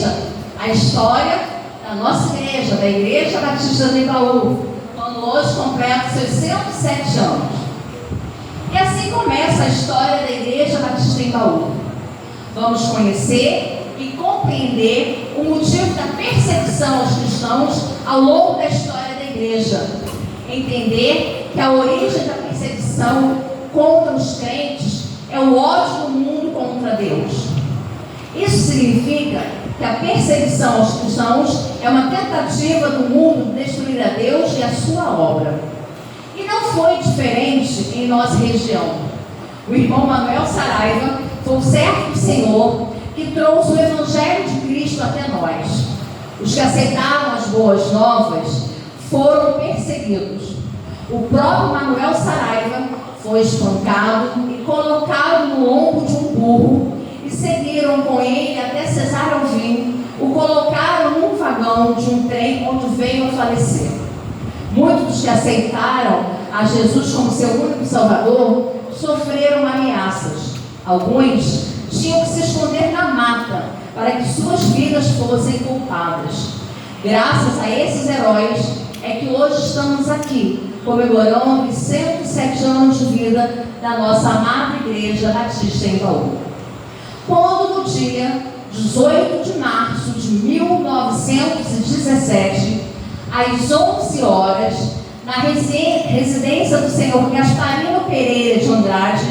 igreja? A história da nossa igreja, da Igreja Batista do Embaú, quando hoje completa seus 107 anos. E assim começa a história da Igreja Batista do Embaú. Vamos conhecer e compreender o motivo da perseguição aos cristãos ao longo da história da igreja. Entender que a origem da perseguição contra os crentes é o ódio do mundo contra Deus. Isso significa que a perseguição aos cristãos é uma tentativa do mundo de destruir a Deus e a sua obra. E não foi diferente em nossa região. O irmão Manuel Saraiva foi um servo do Senhor que trouxe o Evangelho de Cristo até nós. Os que aceitaram as boas novas foram perseguidos. O próprio Manuel Saraiva foi espancado e colocado no lombo de um burro e seguiram com ele até Cesar Alvim, o colocaram num vagão de um trem onde veio a falecer. Muitos dos que aceitaram a Jesus como seu único Salvador sofreram ameaças. Alguns tinham que se esconder na mata para que suas vidas fossem poupadas. Graças a esses heróis é que hoje estamos aqui, comemorando os 107 anos de vida da nossa amada Igreja Batista em Embaú. Quando no dia 18 de março de 1917, às 11 horas, na residência do senhor Gasparino Pereira de Andrade,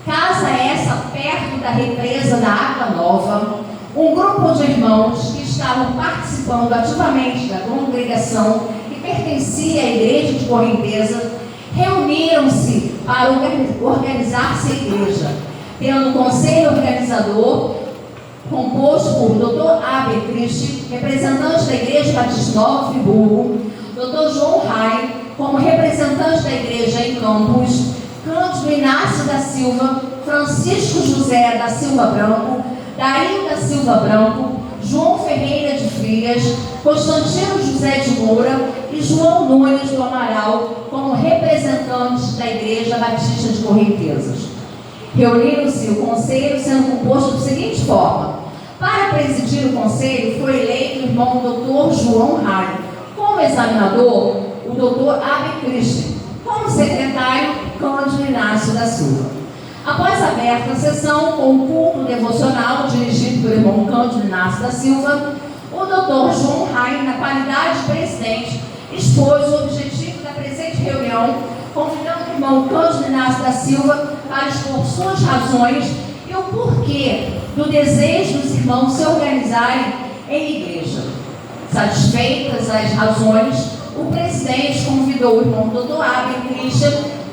casa essa perto da represa da Água Nova, um grupo de irmãos que estavam participando ativamente da congregação que pertencia à igreja de Correnteza, reuniram-se para organizar-se a igreja, tendo o conselho organizador composto por Dr. Aber Christ, representante da Igreja Batista Nova Friburgo, Dr. João Rai, como representante da igreja em Campos, Cândido Inácio da Silva, Francisco José da Silva Branco, Dario da Silva Branco, João Ferreira de Frias, Constantino José de Moura e João Nunes do Amaral, como representantes da Igreja Batista de Correntezas. Reuniram-se o conselho sendo composto da seguinte forma: para presidir o conselho foi eleito o irmão Dr. João Rai, como examinador o Dr. Aber Christ, como secretário Cândido Inácio da Silva. Após aberta a sessão com o culto devocional dirigido pelo irmão Cândido Inácio da Silva, o Dr. João Rai, na qualidade de presidente, expôs o objetivo da presente reunião, convidando o irmão Cândido Inácio da Silva para expor suas razões e o porquê do desejo dos irmãos se organizarem em igreja. Satisfeitas as razões, o presidente convidou o irmão Dr. Aber Christ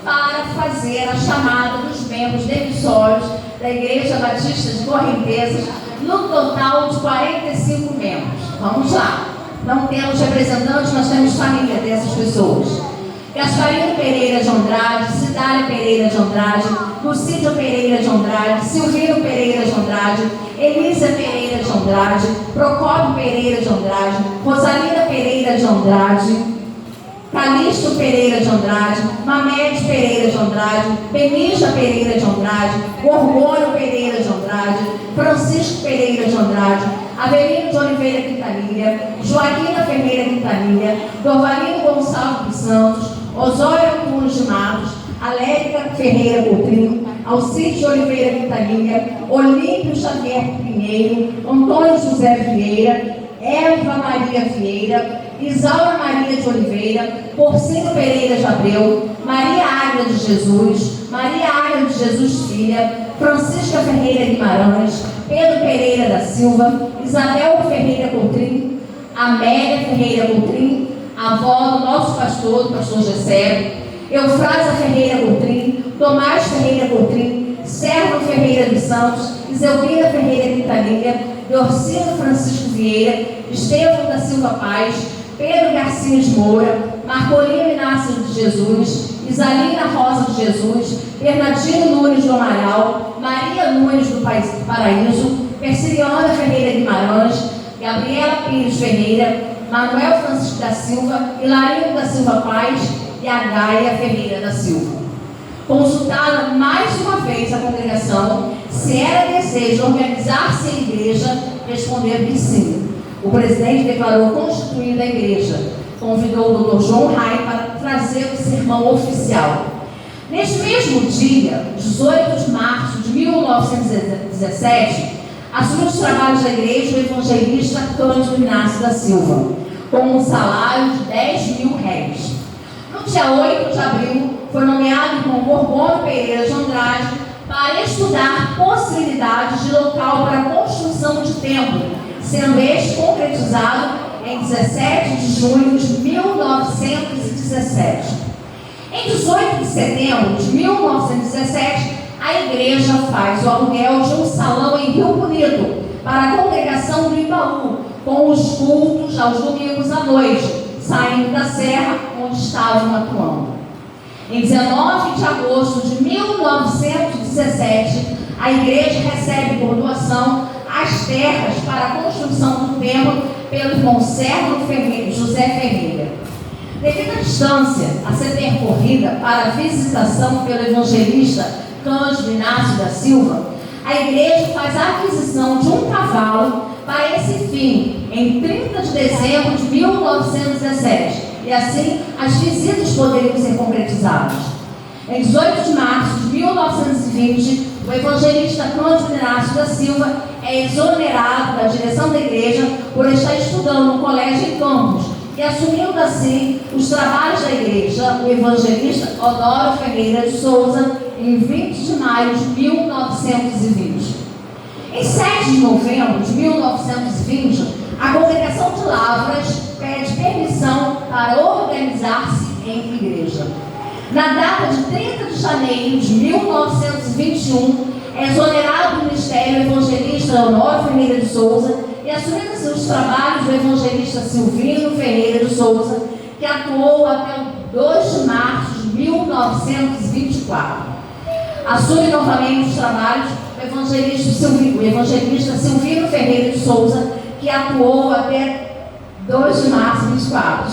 para fazer a chamada dos membros demissórios da Igreja Batista de Correntezas, no total de 45 membros. Vamos lá. Não temos representantes, nós temos família dessas pessoas. Gasparino Pereira de Andrade, Cidália Pereira de Andrade, Lucídio Pereira de Andrade, Silvino Pereira de Andrade, Elisa Pereira de Andrade, Procópio Pereira de Andrade, Rosalina Pereira de Andrade, Calixto Pereira de Andrade, Mamede Pereira de Andrade, Benija Pereira de Andrade, Gorgônio Pereira de Andrade, Francisco Pereira de Andrade, Avelino de Oliveira Quintanilha, Joaquina Ferreira Quintanilha, Dorvalino Gonçalves dos Santos, Osório Antunes de Matos, Alérica Ferreira Coutinho, Alcides de Oliveira Quintanilha, Olímpio Xavier Pinheiro, Antônio José Vieira, Eva Maria Vieira, Isaura Maria de Oliveira, Porcino Pereira de Abreu, Maria Águia de Jesus, Maria Águia de Jesus Filha, Francisca Ferreira Guimarães, Pedro Pereira da Silva, Isabel Ferreira Coutinho, Amélia Ferreira Coutinho, avó do nosso pastor, do pastor Gessé, Eufrásia Ferreira Coutinho, Tomás Ferreira Coutinho, Sérgio Ferreira dos Santos, Iselvina Ferreira Quintanilha, Dorcino Francisco Vieira, Estevão da Silva Paz, Pedro Garcia de Moura, Marcolino Inácio de Jesus, Isalina Rosa de Jesus, Bernardino Nunes do Amaral, Maria Nunes do Paraíso, Persiliana Ferreira Guimarães, Gabriela Pires Ferreira, Manuel Francisco da Silva, Hilario da Silva Paz e a Gaia Ferreira da Silva. Consultada mais uma vez a congregação se era desejo organizar-se a igreja, responderam que sim. O presidente declarou constituída a igreja. Convidou o Dr. João Rai para trazer o sermão oficial. Neste mesmo dia, 18 de março de 1917, assumiu os trabalhos da igreja o evangelista Cândido Inácio da Silva, com um salário de 10.000 réis. No dia 8 de abril, foi nomeado com Borbônio Pereira de Andrade para estudar possibilidades de local para a construção de templo, sendo este concretizado em 17 de junho de 1917. Em 18 de setembro de 1917, a igreja faz o aluguel de um salão em Rio Bonito para a congregação do Imbaú, com os cultos aos domingos à noite, saindo da serra onde estavam atuando. Em 19 de agosto de 1917, a igreja recebe por doação as terras para a construção do templo pelo irmão Sérgio José Ferreira. Devido à distância a ser percorrida para a visitação pelo evangelista Cândido Inácio da Silva, a igreja faz a aquisição de um cavalo para esse fim, em 30 de dezembro de 1917, e assim as visitas poderiam ser concretizadas. Em 18 de março de 1920, o evangelista Cândido Inácio da Silva é exonerado da direção da igreja por estar estudando no colégio em Campos e assumindo assim os trabalhos da igreja, o evangelista Odoro Ferreira de Souza, em 20 de maio de 1920. Em 7 de novembro de 1920, a congregação de Lavras pede permissão para organizar-se em igreja. Na data de 30 de janeiro de 1921, é exonerado do ministério o evangelista Leonor Ferreira de Souza e assumindo-se os trabalhos do evangelista Silvino Ferreira de Souza, que atuou até o 2 de março de 1924. Assume novamente os trabalhos do evangelista Silvino Ferreira de Souza, que atuou até 2 de março de 24,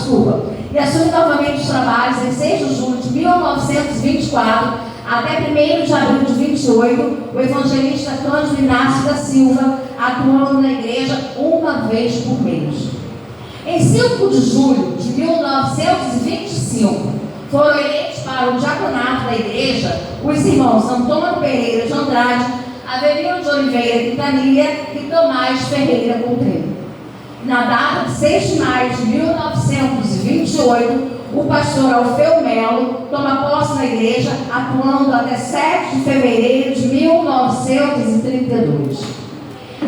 e assume novamente os trabalhos em 6 de julho de 1924 até 1º de abril de 28, o evangelista Cândido Inácio da Silva, atuando na igreja uma vez por mês. Em 5 de julho de 1925, foram eleitos para o diaconato da igreja os irmãos Antônio Pereira de Andrade, Avelino de Oliveira Quintanilha e Tomás Ferreira Coutinho. Na data de 6 de maio de 1928, o pastor Alfeu Melo toma posse na igreja, atuando até 7 de fevereiro de 1932.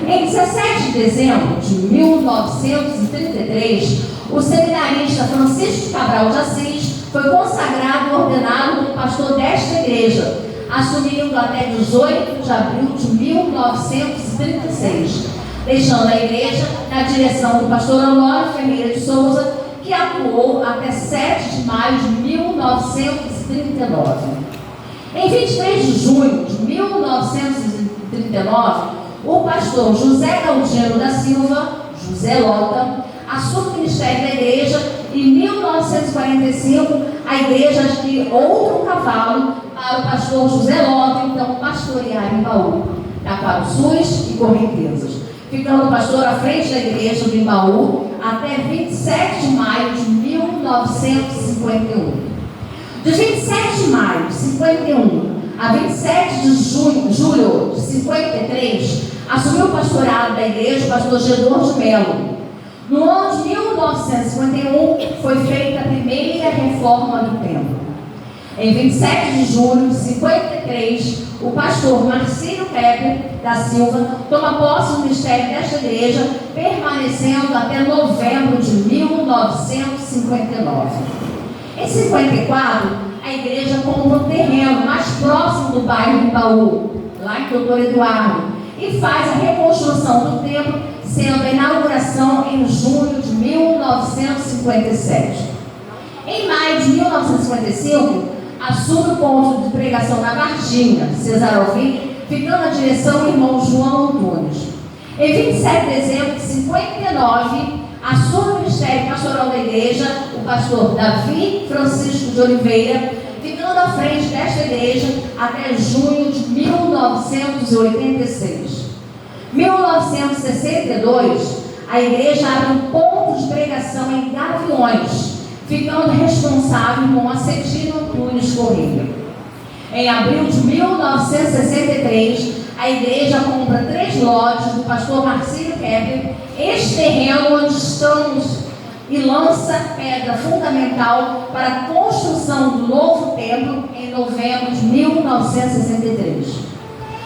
Em 17 de dezembro de 1933, o seminarista Francisco Cabral de Assis foi consagrado e ordenado como pastor desta igreja, assumindo até 18 de abril de 1936, deixando a igreja na direção do pastor Honório Ferreira de Souza, que atuou até 7 de maio de 1939. Em 23 de junho de 1939, o pastor José Galdino da Silva, José Lota, assume o ministério da igreja e em 1945 a igreja adquire outro cavalo para o pastor José Lota, então pastorear em Baú, Taquarussus e Correntezas, ficando o pastor à frente da igreja do Imbaú até 27 de maio de 1951. De 27 de maio de 51 a 27 de julho de 53, assumiu o pastorado da igreja o pastor Gedor de Melo. No ano de 1951, foi feita a primeira reforma do templo. Em 27 de julho de 53, o pastor Marcílio Pepe da Silva toma posse do ministério desta igreja, permanecendo até novembro de 1959. Em 54, a igreja compra um terreno mais próximo do bairro Imbaú, lá em Doutor Eduardo, e faz a reconstrução do templo, sendo a inauguração em junho de 1957. Em maio de 1955, assume o ponto de pregação na Varginha, Cesar Alvim, ficando na direção o irmão João Antunes. Em 27 de dezembro de 59, assume o ministério pastoral da igreja o pastor Davi Francisco de Oliveira, ficando à frente desta igreja até junho de 1986. Em 1962, a igreja abre um ponto de pregação em Gaviões, ficando responsável com a Cetino Antunes Correia. Em abril de 1963, a igreja compra 3 lotes do pastor Marcílio Kepler, este terreno onde estamos, e lança pedra fundamental para a construção do novo templo em novembro de 1963.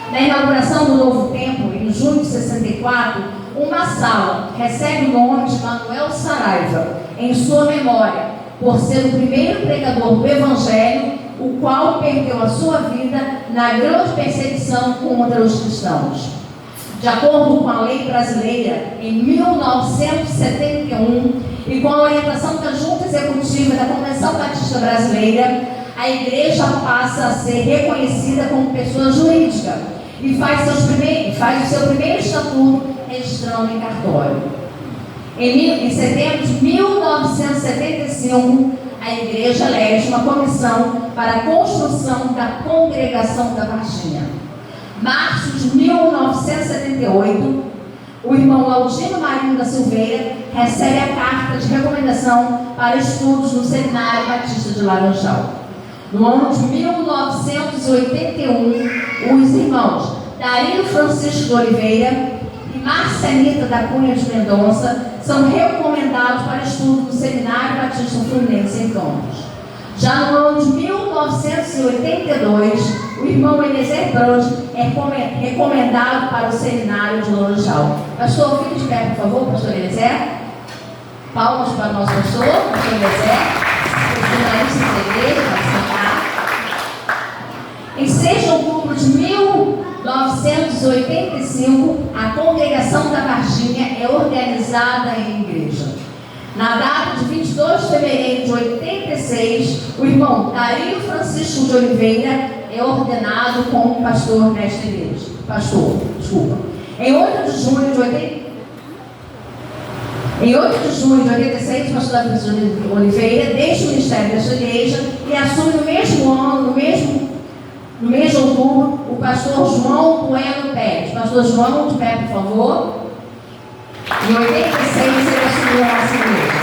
Na inauguração do novo templo, em junho de 64, uma sala recebe o nome de Manuel Saraiva, em sua memória, por ser o primeiro pregador do Evangelho, o qual perdeu a sua vida na grande perseguição contra os cristãos. De acordo com a lei brasileira, em 1971, e com a orientação da Junta Executiva da Convenção Batista Brasileira, a igreja passa a ser reconhecida como pessoa jurídica e faz o seu primeiro estatuto registrando em cartório. Em setembro de 1975, a igreja elege uma comissão para a construção da Congregação da Varginha. Março de 1978, o irmão Aldino Marinho da Silveira recebe a carta de recomendação para estudos no Seminário Batista de Laranjal. No ano de 1981, os irmãos Dario Francisco de Oliveira e Marcelita da Cunha de Mendonça são recomendados para estudo no Seminário Batista Fluminense em Campos. Já no ano de 1982, o irmão Eliezer Brandi é recomendado para o Seminário de Laranjal. Pastor, fique de pé, por favor, pastor Eliezer. Palmas para o nosso pastor Eliezer. Em 6 de outubro de 1985, a Congregação da Varginha é organizada em igreja. Na data de 22 de fevereiro de 86, o irmão Dario Francisco de Oliveira é ordenado como pastor nesta igreja. Em 8 de junho de 86, o pastor Dario Francisco de Oliveira deixa o ministério desta igreja e assume no mesmo ano, no mês de outubro, o pastor João Bueno Pérez. Pastor João, de pé, por favor. Em 86, ele assumiu a nossa igreja,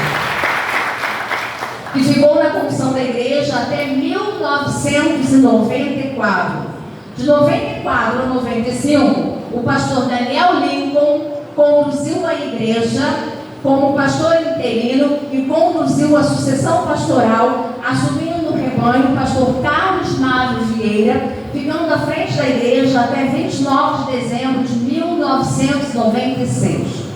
que ficou na comissão da igreja até 1994. De 94 a 95, o pastor Daniel Lincoln conduziu a igreja como pastor interino e conduziu a sucessão pastoral, assumindo o rebanho o pastor Carlos Mário Vieira, ficando à frente da igreja até 29 de dezembro de 1996.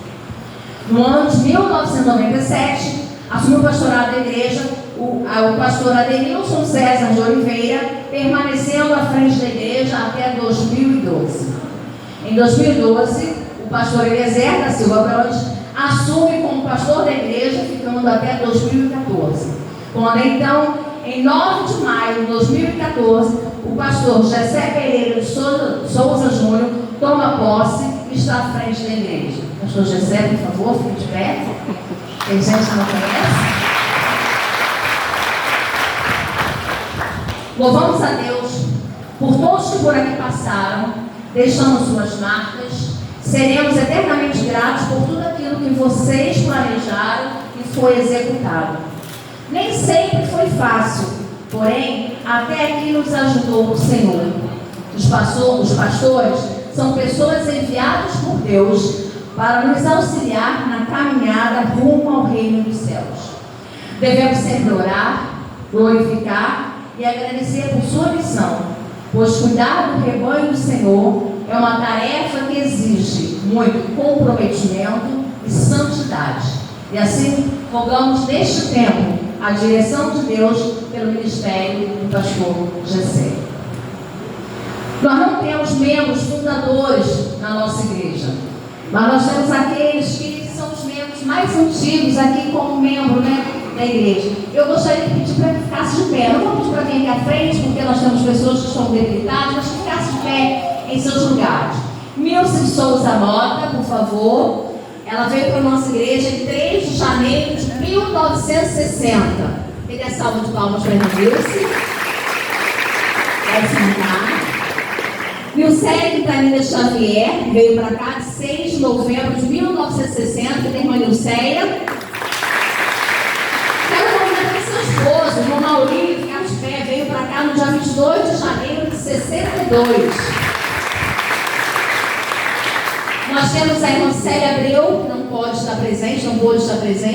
No ano de 1997, assumiu o pastorado da igreja o pastor Adenilson César de Oliveira, permanecendo à frente da igreja até 2012. Em 2012, o pastor Eliezer da Silva Brandi assume como pastor da igreja, ficando até 2014. Quando então, em 9 de maio de 2014, o pastor Jessé Pereira de Souza Júnior toma posse e está à frente da igreja. Pastor Jessé, por favor, fique de pé. Tem gente que não conhece. Louvamos a Deus por todos que por aqui passaram, deixando suas marcas. Seremos eternamente gratos por tudo aquilo que vocês planejaram e foi executado. Nem sempre foi fácil, porém, até aqui nos ajudou o Senhor. Os pastores são pessoas enviadas por Deus para nos auxiliar na caminhada rumo ao reino dos céus. Devemos sempre orar, glorificar e agradecer por sua missão, pois cuidar do rebanho do Senhor é uma tarefa que exige muito comprometimento e santidade. E assim, rogamos neste tempo a direção de Deus pelo ministério do pastor Jessé. Nós não temos membros fundadores na nossa igreja, mas nós temos aqueles que são os membros mais antigos aqui como membro, da igreja. Eu gostaria de pedir para que ficasse de pé. Não vou pedir para quem aqui à frente, porque nós temos pessoas que estão debilitadas, mas que ficasse de pé em seus lugares. Milce de Souza Mota, por favor. Ela veio para a nossa igreja em 3 de janeiro de 1960. Dê a salva de palmas para a Milce. Pode sentar. Nilceia Quintanilha Xavier veio para cá de 6 de novembro de 1960, da irmã Nilceia. Quero convidar seu esposo, o irmão Maurício, ficar de pé, veio para cá no dia 22 de janeiro de 62. Nós temos a irmã Célia Abreu, não pôde estar presente,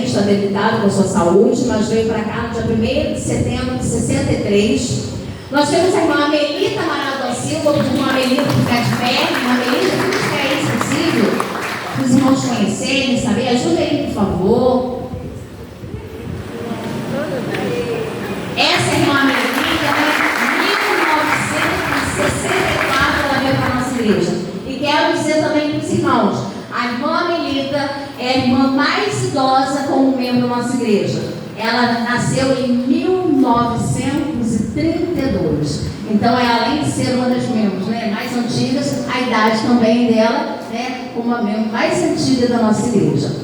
está debilitado com a sua saúde, mas veio para cá no dia 1º de setembro de 63. Nós temos a irmã Amelita Amaral da Silva, a irmã Amelita que fica de pé, irmã Amelita, fica de pé aí, se possível, para os irmãos conhecerem, saber, ajuda aí, por favor. Essa irmã Amelita, em 1964, ela veio para a nossa igreja. E quero dizer também para os irmãos, a irmã Amelita é a irmã mais idosa como membro da nossa igreja. Ela nasceu em 1932. Então, além de ser uma das membros, né, mais antigas, a idade também dela, né, como a membro mais antiga da nossa igreja.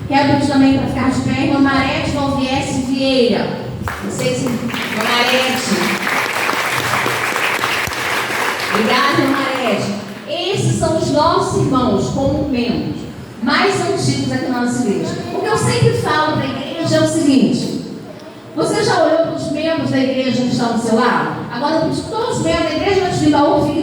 Quero pedir também para ficar de pé, a irmã Marete Valviesse Vieira. Não sei se... Marete. Obrigada, Marete. Esses são os nossos irmãos, como membros, mais antigos aqui na nossa igreja. O que eu sempre falo para a igreja é o seguinte: você já olhou para os membros da igreja que estão do seu lado? Agora, todos os membros da igreja vão te vir a ouvir